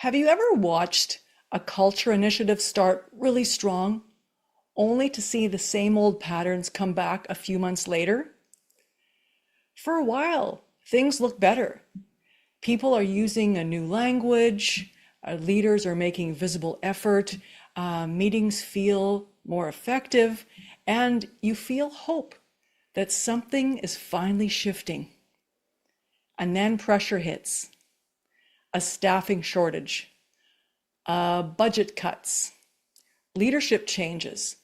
Have you ever watched a culture initiative start really strong, only to see the same old patterns come back a few months later? For a while, things look better. People are using a new language, leaders are making visible effort, meetings feel more effective, and you feel hope that something is finally shifting. And then pressure hits, a staffing shortage, budget cuts, leadership changes,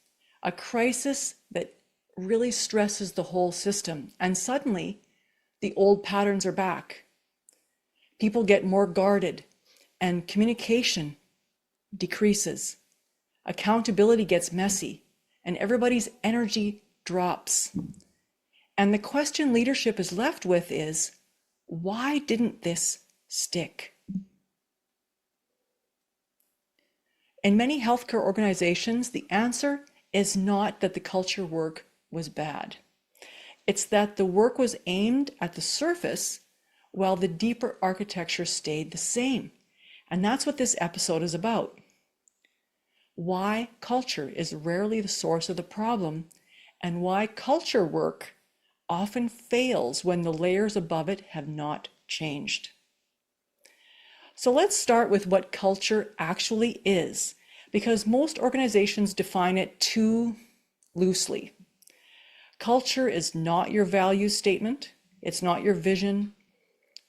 a crisis that really stresses the whole system. And suddenly, the old patterns are back. People get more guarded, and communication decreases. Accountability gets messy, and everybody's energy drops. And the question leadership is left with is, why didn't this stick? In many healthcare organizations, the answer is not that the culture work was bad. It's that the work was aimed at the surface while the deeper architecture stayed the same. And that's what this episode is about. Why culture is rarely the source of the problem, and why culture work often fails when the layers above it have not changed. So let's start with what culture actually is, because most organizations define it too loosely. Culture is not your value statement. It's not your vision.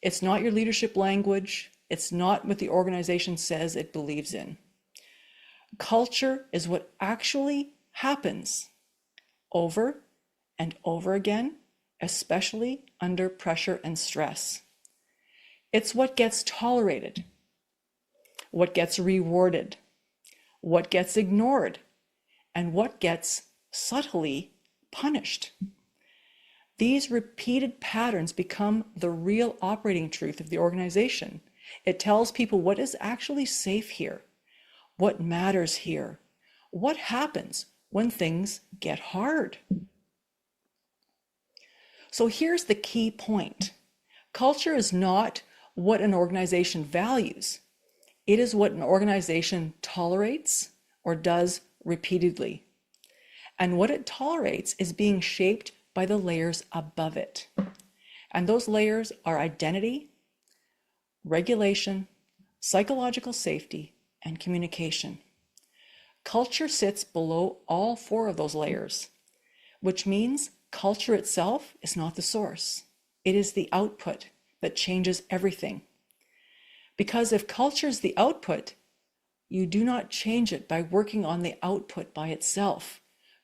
It's not your leadership language. It's not what the organization says it believes in. Culture is what actually happens over and over again, especially under pressure and stress. It's what gets tolerated, what gets rewarded, what gets ignored, and what gets subtly punished. These repeated patterns become the real operating truth of the organization. It tells people what is actually safe here, what matters here, what happens when things get hard. So here's the key point. Culture is not what an organization values. It is what an organization tolerates or does repeatedly. And what it tolerates is being shaped by the layers above it. And those layers are identity, regulation, psychological safety, and communication. Culture sits below all four of those layers, which means culture itself is not the source. It is the output that changes everything. Because if culture is the output, you do not change it by working on the output by itself.